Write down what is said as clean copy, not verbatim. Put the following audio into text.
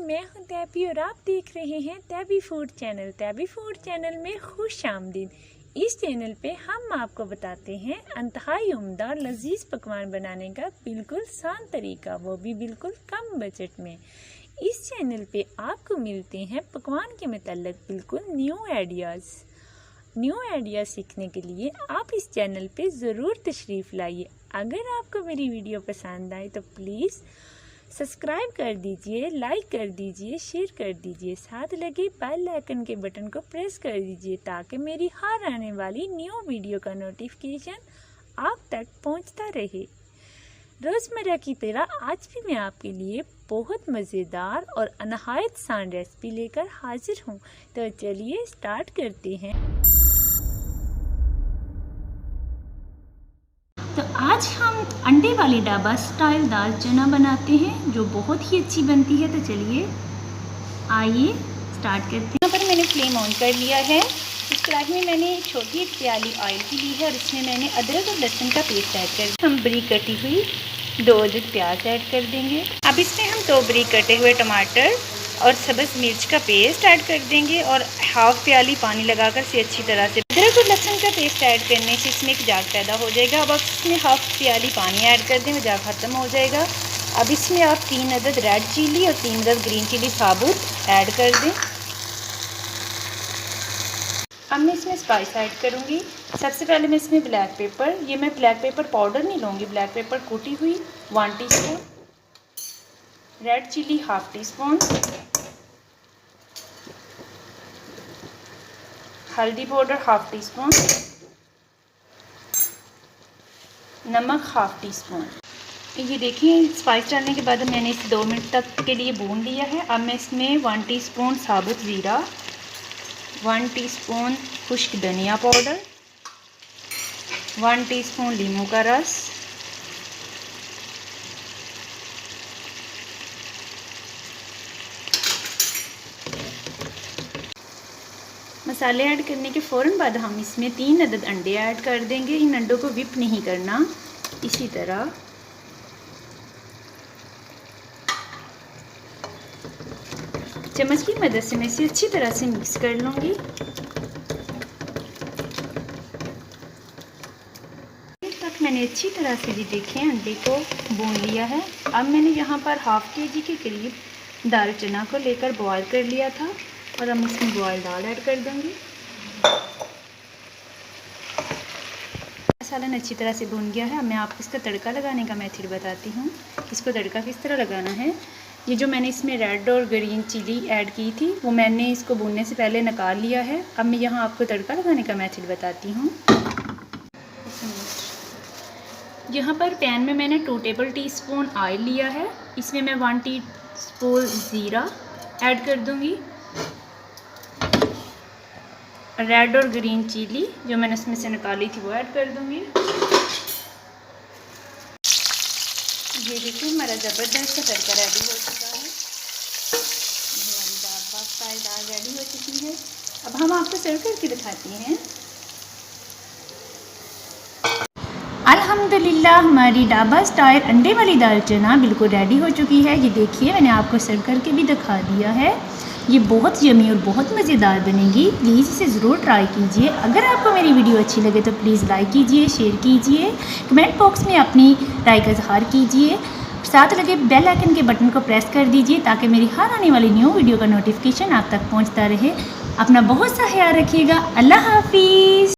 मैं हूं तैबी और आप देख रहे हैं तैबी फूड चैनल। तैबी फूड चैनल में खुश आमदीद। इस चैनल पे हम आपको बताते हैं इंतहाई उम्दा और लजीज पकवान बनाने का बिल्कुल आसान तरीका, वो भी बिल्कुल कम बजट में। इस चैनल पे आपको मिलते हैं पकवान के मतलब बिल्कुल न्यू आइडियाज़ सीखने के लिए आप इस चैनल पे ज़रूर तशरीफ़ लाइए। अगर आपको मेरी वीडियो पसंद आए तो प्लीज़ सब्सक्राइब कर दीजिए, लाइक कर दीजिए, शेयर कर दीजिए, साथ लगे बेल आइकन के बटन को प्रेस कर दीजिए ताकि मेरी हर आने वाली न्यू वीडियो का नोटिफिकेशन आप तक पहुंचता रहे। रोज़मर्रा की तरह आज भी मैं आपके लिए बहुत मज़ेदार और नहायत आसान रेसिपी लेकर हाजिर हूं। तो चलिए स्टार्ट करते हैं। तो आज हम अंडे वाली ढाबा स्टाइल दाल चना बनाते हैं जो बहुत ही अच्छी बनती है। तो चलिए आइए स्टार्ट करते हैं। यहाँ पर मैंने फ्लेम ऑन कर लिया है। इस कढ़ाई में मैंने छोटी एक प्याली ऑयल की ली है और इसमें मैंने अदरक और लहसुन का पेस्ट ऐड कर दिया। हम बारीक कटी हुई 2 अदद प्याज ऐड कर देंगे। अब इसमें हम 2 बारीक कटे हुए टमाटर और सब्ज़ मिर्च का पेस्ट ऐड कर देंगे और हाफ प्याली पानी लगाकर इसे अच्छी तरह से अदरक और लहसुन का पेस्ट ऐड करने से इसमें एक जाग पैदा हो जाएगा। अब इसमें हाफ प्याली पानी ऐड कर दें, जाग ख़त्म हो जाएगा। अब इसमें आप 3 अदद रेड चिली और 3 अदद ग्रीन चिली साबुत ऐड कर दें। अब मैं इसमें स्पाइस ऐड करूँगी। सबसे पहले मैं इसमें ब्लैक पेपर, ये मैं ब्लैक पेपर पाउडर नहीं लूँगी, ब्लैक पेपर कूटी हुई 1 teaspoon, red chilli half teaspoon, हल्दी पाउडर हाफ टीस्पून, नमक हाफ टीस्पून। ये देखिए स्पाइस डालने के बाद मैंने इसे 2 मिनट तक के लिए भून लिया है। अब मैं इसमें 1 टीस्पून साबुत ज़ीरा, 1 टीस्पून खुश्क धनिया पाउडर, 1 टीस्पून नींबू का रस, मसाले ऐड करने के फ़ौरन बाद हम इसमें 3 अदद अंडे ऐड कर देंगे। इन अंडों को विप नहीं करना, इसी तरह चम्मच की मदद से मैं इसे अच्छी तरह से मिक्स कर लूँगी। तक मैंने अच्छी तरह से भी देखें अंडे को भून लिया है। अब मैंने यहाँ पर हाफ केजी के करीब दाल चना को लेकर बॉयल कर लिया था और हम इसमें बॉयल दाल ऐड कर दूँगी। मसाला अच्छी तरह से भून गया है। अब मैं आपको इसका तड़का लगाने का मेथड बताती हूँ। इसको तड़का किस तरह लगाना है। ये जो मैंने इसमें रेड और ग्रीन चिली ऐड की थी वो मैंने इसको भूनने से पहले निकाल लिया है। अब मैं यहाँ आपको तड़का लगाने का मेथड बताती हूँ। यहाँ पर पैन में मैंने 2 टेबल टीस्पून ऑयल लिया है। इसमें मैं 1 टीस्पून ज़ीरा ऐड कर दूँगी। रेड और ग्रीन चिली जो मैंने इसमें से निकाली थी वो ऐड कर दूँगी। ये देखिए हमारा ज़बरदस्त सा तड़का रेडी हो चुका है। हमारी ढाबा स्टाइल दाल रेडी हो चुकी है। अब हम आपको सर्व करके दिखाते हैं। अल्हम्दुलिल्लाह हमारी ढाबा स्टाइल अंडे वाली दाल चना बिल्कुल रेडी हो चुकी है। ये देखिए मैंने आपको सर्व करके भी दिखा दिया है। ये बहुत यमी और बहुत मज़ेदार बनेगी। प्लीज़ इसे ज़रूर ट्राई कीजिए। अगर आपको मेरी वीडियो अच्छी लगे तो प्लीज़ लाइक कीजिए, शेयर कीजिए, कमेंट बॉक्स में अपनी राय का इज़हार कीजिए, साथ लगे बेल आइकन के बटन को प्रेस कर दीजिए ताकि मेरी हर आने वाली न्यू वीडियो का नोटिफिकेशन आप तक पहुंचता रहे। अपना बहुत सा ख्याल रखिएगा। अल्लाह हाफिज़।